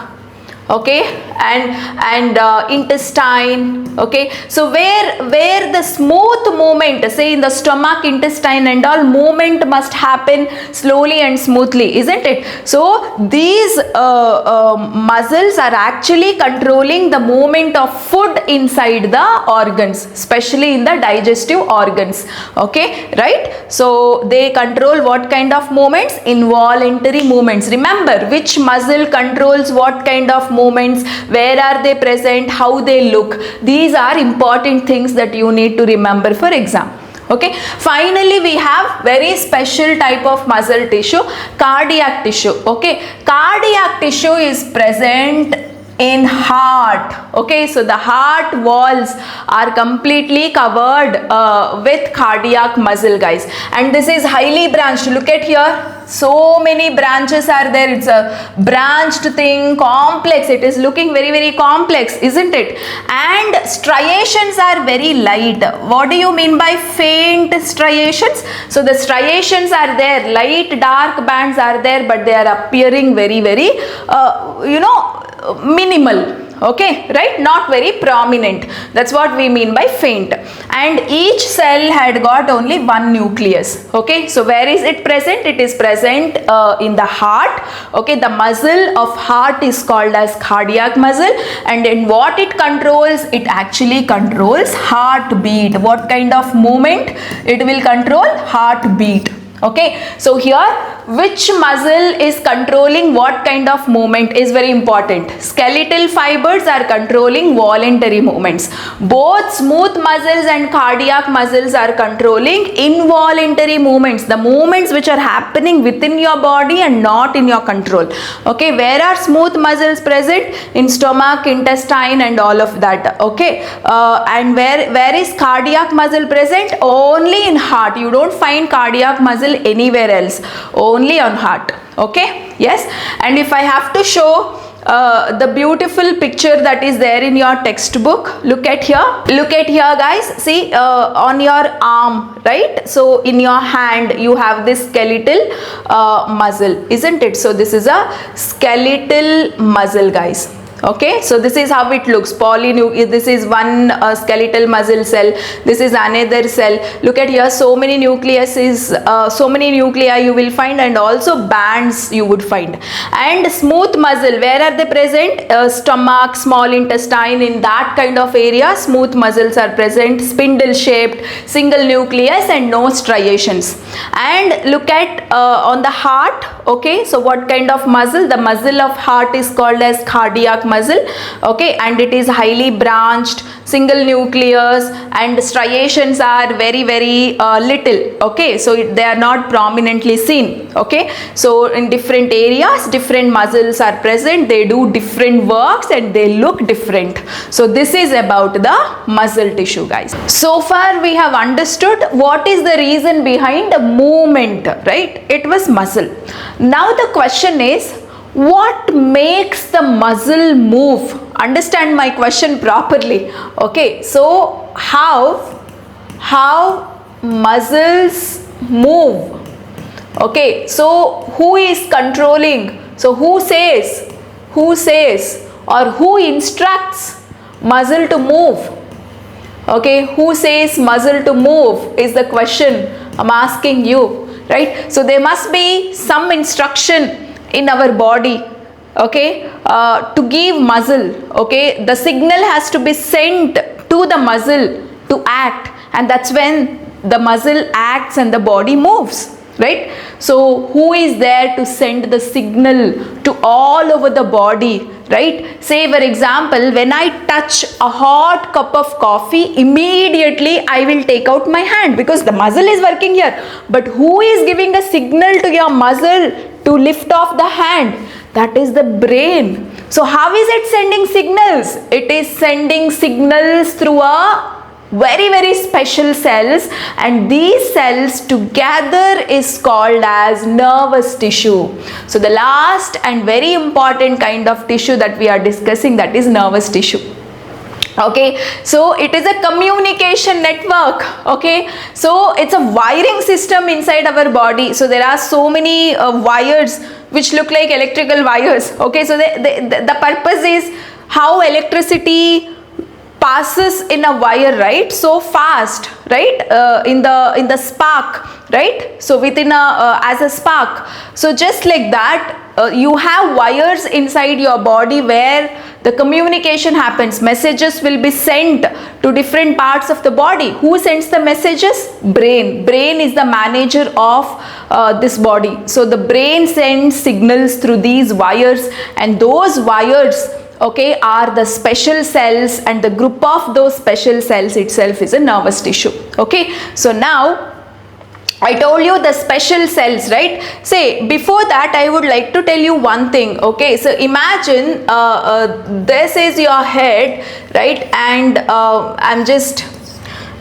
okay, and intestine. Okay, so where the smooth movement, say in the stomach, intestine and all, movement must happen slowly and smoothly, isn't it? So these muscles are actually controlling the movement of food inside the organs, especially in the digestive organs. Okay, right? So they control what kind of movements? Involuntary movements. Remember which muscle controls what kind of movements, where are they present, how they look. These are important things that you need to remember for exam. Okay, finally we have very special type of muscle tissue, cardiac tissue. Okay, cardiac tissue is present in heart. Okay, so the heart walls are completely covered with cardiac muscle, guys, and this is highly branched. Look at here, so many branches are there. It's a branched thing, complex. It is looking very complex, isn't it? And striations are very light. What do you mean by faint striations? So the striations are there, light dark bands are there, but they are appearing very you know, minimal. Okay, right, not very prominent. That's what we mean by faint. And each cell had got only one nucleus. Okay, so where is it present? It is present in the heart. Okay, the muscle of heart is called as cardiac muscle, and in what it controls? It actually controls heartbeat. What kind of movement it will control? Heartbeat. Okay, so here which muscle is controlling what kind of movement is very important. Skeletal fibers are controlling voluntary movements. Both smooth muscles and cardiac muscles are controlling involuntary movements, the movements which are happening within your body and not in your control. Okay, where are smooth muscles present? In stomach, intestine and all of that. Okay, and where is cardiac muscle present? Only in heart. You don't find cardiac muscle anywhere else, only on heart. Okay, yes. And if I have to show the beautiful picture that is there in your textbook, look at here guys, see on your arm, right? So in your hand you have this skeletal muscle, isn't it? So this is a skeletal muscle, guys. Okay, so this is how it looks. This is one skeletal muscle cell, this is another cell. Look at here, so many so many nuclei you will find, and also bands you would find. And smooth muscle, where are they present? Stomach, small intestine, in that kind of area smooth muscles are present, spindle shaped, single nucleus and no striations. And look at on the heart. Okay, so what kind of muscle? The muscle of heart is called as cardiac muscle. Okay, and it is highly branched, single nucleus, and striations are very little. Okay, so they are not prominently seen. Okay, so in different areas different muscles are present, they do different works and they look different. So this is about the muscle tissue, guys. So far we have understood what is the reason behind the movement, right? It was muscle. Now the question is, what makes the muscle move? Understand my question properly. Okay, so how muscles move? Okay, so who is controlling? So who says or who instructs muscle to move? Okay, who says muscle to move is the question I'm asking you, right? So there must be some instruction in our body, okay, to give muscle. Okay, the signal has to be sent to the muscle to act, and that's when the muscle acts and the body moves, right? So who is there to send the signal to all over the body, right? Say for example, when I touch a hot cup of coffee, immediately I will take out my hand because the muscle is working here. But who is giving a signal to your muscle to lift off the hand? That is the brain. So how is it sending signals? It is sending signals through a very special cells, and these cells together is called as nervous tissue. So the last and very important kind of tissue that we are discussing, that is nervous tissue. Okay, so it is a communication network. Okay, so it's a wiring system inside our body. So there are so many wires which look like electrical wires. Okay, so the purpose is how electricity passes in a wire, right, so fast, right, in the spark, right, so within a as a spark. So just like that, you have wires inside your body where the communication happens. Messages will be sent to different parts of the body. Who sends the messages? Brain is the manager of this body. So the brain sends signals through these wires, and those wires, okay, are the special cells, and the group of those special cells itself is a nervous tissue. Okay, so now I told you the special cells, right? Say before that I would like to tell you one thing. Okay, so imagine this is your head, right, and I'm just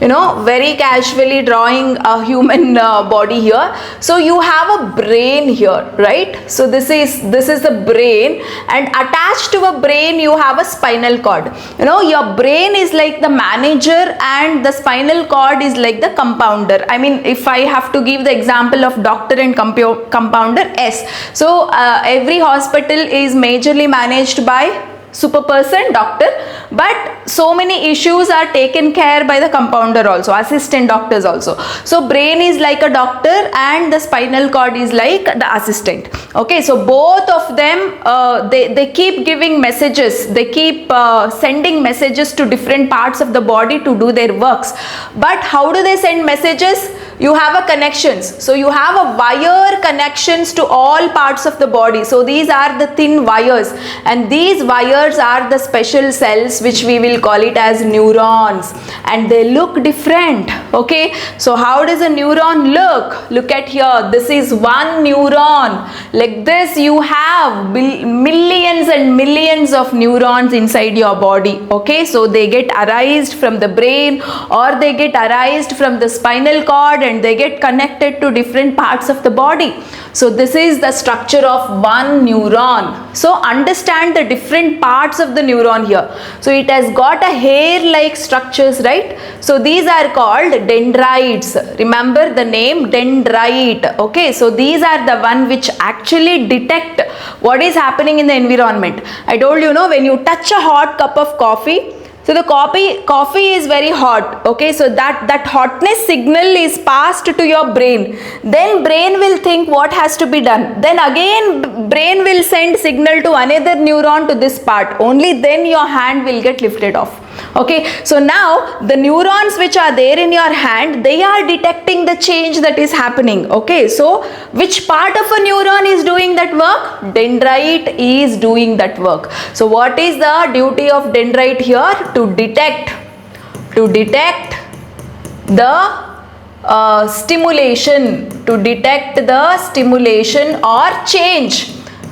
very casually drawing a human body here. So you have a brain here, right? So this is the brain, and attached to a brain you have a spinal cord. Your brain is like the manager and the spinal cord is like the compounder. I mean, if I have to give the example of doctor and compounder, yes. So every hospital is majorly managed by super person, doctor, but so many issues are taken care by the compounder also, assistant doctors also. So brain is like a doctor and the spinal cord is like the assistant. Okay, so both of them they keep giving messages, they keep sending messages to different parts of the body to do their works. But how do they send messages? You have a connections, so you have a wire connections to all parts of the body. So these are the thin wires, and these wires are the special cells which we will call it as neurons, and they look different. Okay, so how does a neuron look? Look at here, this is one neuron. Like this you have millions and millions of neurons inside your body. Okay, so they get arised from the brain or they get arised from the spinal cord, and they get connected to different parts of the body. So this is the structure of one neuron. So understand the different parts of the neuron here. So it has got a hair-like structures, right? So these are called dendrites. Remember the name dendrite. Okay, so these are the one which actually detect what is happening in the environment. I told you, when you touch a hot cup of coffee, so the coffee is very hot. Okay, so that hotness signal is passed to your brain. Then brain will think what has to be done. Then again brain will send signal to another neuron to this part. Only then your hand will get lifted off. Okay, so now the neurons which are there in your hand, they are detecting the change that is happening. Okay, so which part of a neuron is doing that work? Dendrite is doing that work. So what is the duty of dendrite here? To detect the stimulation, or change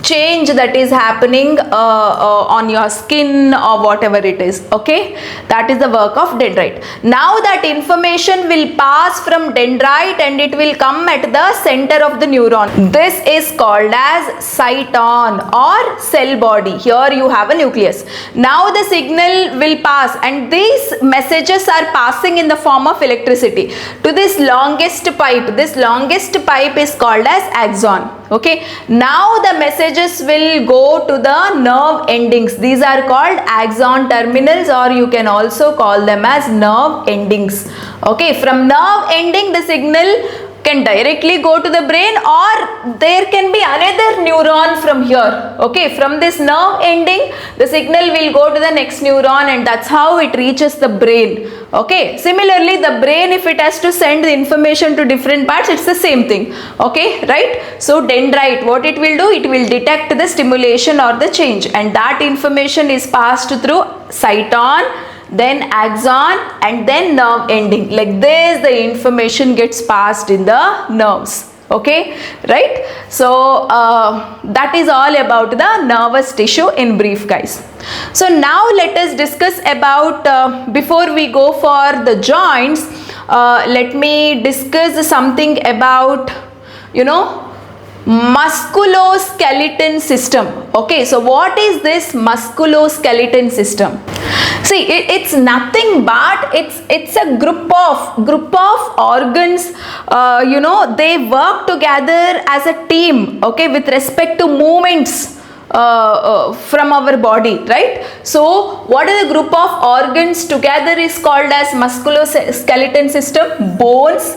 change that is happening on your skin or whatever it is. Okay, that is the work of dendrite. Now that information will pass from dendrite and it will come at the center of the neuron. This is called as cyton or cell body. Here you have a nucleus. Now the signal will pass and these messages are passing in the form of electricity to this longest pipe. This longest pipe is called as axon. Okay, now the messages will go to the nerve endings. These are called axon terminals, or you can also call them as nerve endings. Okay, from nerve ending the signal can directly go to the brain, or there can be another neuron from here. Okay, from this nerve ending the signal will go to the next neuron, and that's how it reaches the brain. Okay, similarly the brain, if it has to send the information to different parts, it's the same thing. Okay, right? So dendrite, what it will do, it will detect the stimulation or the change, and that information is passed through cyton, then axon, and then nerve ending. Like this the information gets passed in the nerves. Okay, right? So that is all about the nervous tissue in brief, guys. So now let us discuss about before we go for the joints, let me discuss something about, you know, musculoskeleton system. Okay, so what is this musculoskeleton system? See, it's nothing but it's a group of organs, you know, they work together as a team, okay, with respect to movements from our body, right? So what is the group of organs together is called as musculoskeleton system? Bones,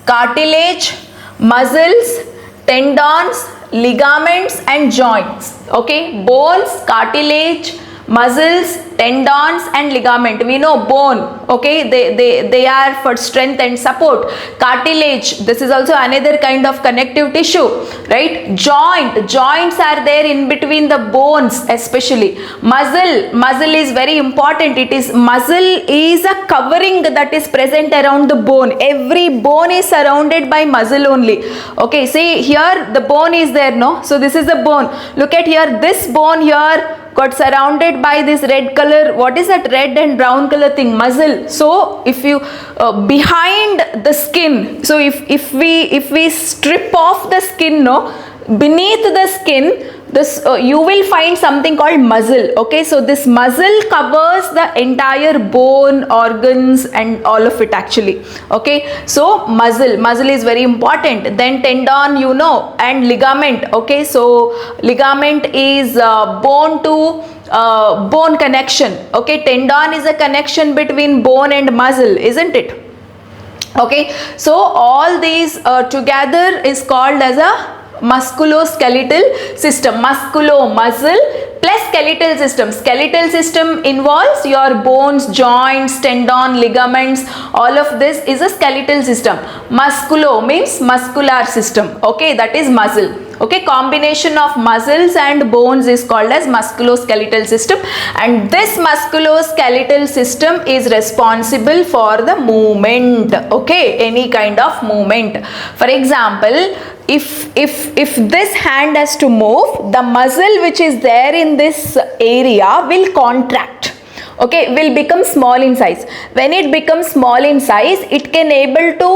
cartilage, muscles, tendons, ligaments and joints. Okay, bones, cartilage, muscles, tendons and ligament. We know bone, okay, they are for strength and support. Cartilage, this is also another kind of connective tissue, right? Joints are there in between the bones, especially. Muscle is very important. Muscle is a covering that is present around the bone. Every bone is surrounded by muscle only. Okay, see here the bone is there, no? So this is the bone. Look at here, this bone here got surrounded by this red color. What is that red and brown color thing? Muscle. So if you behind the skin, so if we strip off the skin, no, beneath the skin, this you will find something called muscle. Okay, so this muscle covers the entire bone, organs and all of it actually. Okay, so muscle is very important. Then tendon, you know, and ligament. Okay, so ligament is bone to bone connection. Okay, tendon is a connection between bone and muscle, isn't it? Okay, so all these together is called as a musculoskeletal system. Muscle plus skeletal system. Skeletal system involves your bones, joints, tendon, ligaments. All of this is a skeletal system. Musculo means muscular system. Okay, that is muscle. Okay, combination of muscles and bones is called as musculoskeletal system, and this musculoskeletal system is responsible for the movement. Okay, any kind of movement. For example, if this hand has to move, the muscle which is there in this area will contract. Okay, will become small in size. When it becomes small in size, it can able to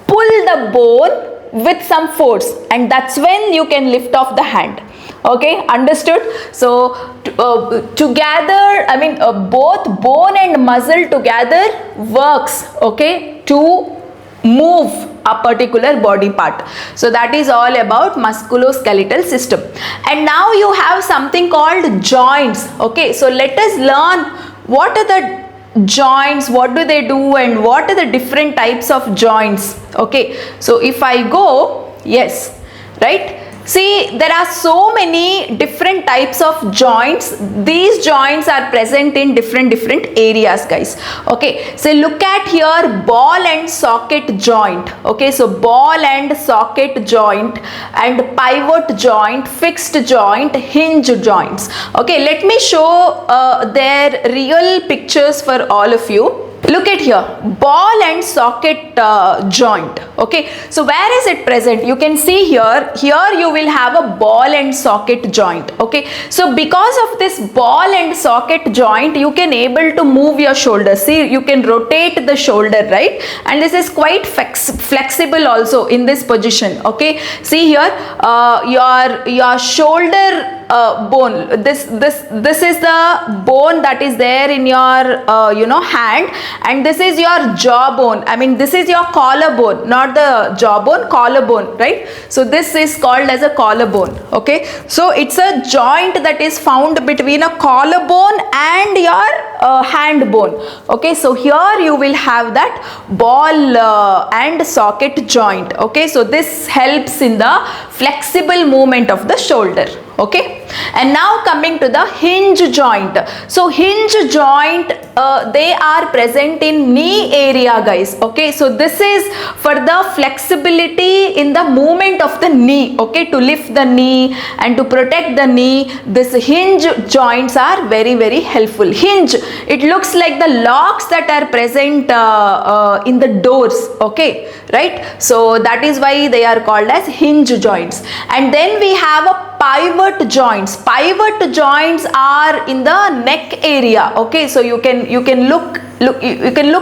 pull the bone with some force, and that's when you can lift off the hand. Okay, understood? So together, I mean both bone and muscle together works, okay, to move a particular body part. So that is all about musculoskeletal system. And now you have something called joints. Okay, so let us learn what are the joints, what do they do, and what are the different types of joints. Okay, so if I go, yes, right, see there are so many different types of joints. These joints are present in different areas, guys. Okay, so look at here, ball and socket joint. Okay, so ball and socket joint and pivot joint, fixed joint, hinge joints. Okay, let me show their real pictures for all of you. Look at here, ball and socket joint. Okay, so where is it present? You can see here you will have a ball and socket joint. Okay, so because of this ball and socket joint, you can able to move your shoulder. See, you can rotate the shoulder, right? And this is quite flexible also in this position. Okay, see here, your shoulder bone, this is the bone that is there in your hand, and this is your jawbone. I mean, this is your collarbone, not the jawbone, collarbone, right? So this is called as a collarbone. Okay, so it's a joint that is found between a collarbone and your hand bone. Okay, so here you will have that ball and socket joint. Okay, so this helps in the flexible movement of the shoulder. Okay, and now coming to the hinge joint. So hinge joint, they are present in knee area, guys. Okay, so this is for the flexibility in the movement of the knee. Okay, to lift the knee and to protect the knee, this hinge joints are very, very helpful. Hinge, it looks like the locks that are present in the doors. Okay, right? So that is why they are called as hinge joints. And then we have a pivot joints. Pivot joints are in the neck area. Okay, so you can look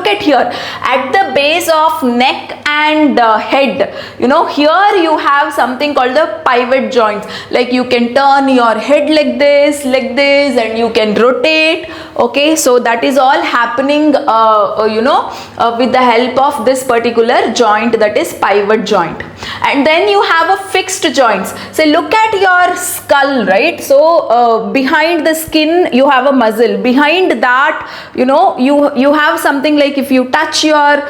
at here at the base of neck and head. You know, here you have something called the pivot joints. Like you can turn your head like this, and you can rotate. Okay, so that is all happening with the help of this particular joint, that is pivot joint. And then you have a fixed joints. So look at your skull, right? So behind the skin you have a muscle. Behind that, you have something like, if you touch your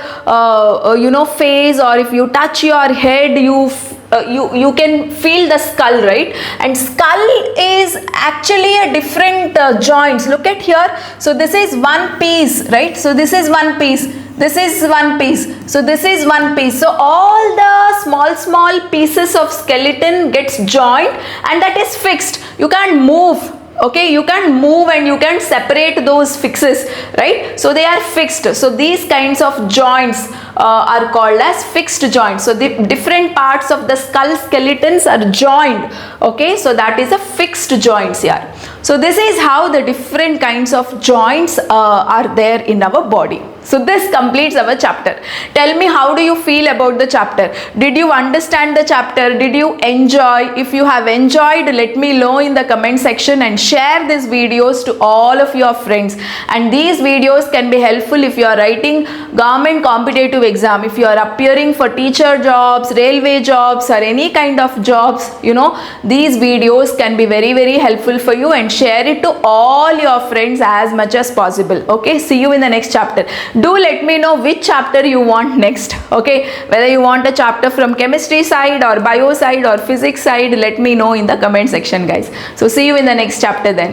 face, or if you touch your head, you can feel the skull, right? And skull is actually a different joints. Look at here. So this is one piece, right? So this is one piece. This is one piece. So this is one piece. So all the small pieces of skeleton gets joined, and that is fixed. You can't move. Okay, you can move and you can separate those fixes, right? So they are fixed. So these kinds of joints are called as fixed joints. So the different parts of the skull skeletons are joined. Okay, so that is a fixed joints here. So this is how the different kinds of joints are there in our body. So this completes our chapter. Tell me, how do you feel about the chapter? Did you understand the chapter? Did you enjoy? If you have enjoyed, let me know in the comment section, and share these videos to all of your friends. And these videos can be helpful if you are writing government competitive exam, if you are appearing for teacher jobs, railway jobs, or any kind of jobs. These videos can be very, very helpful for you, and share it to all your friends as much as possible. Okay, see you in the next chapter. Do let me know which chapter you want next. Okay, whether you want a chapter from chemistry side or bio side or physics side, let me know in the comment section, guys. So see you in the next chapter then.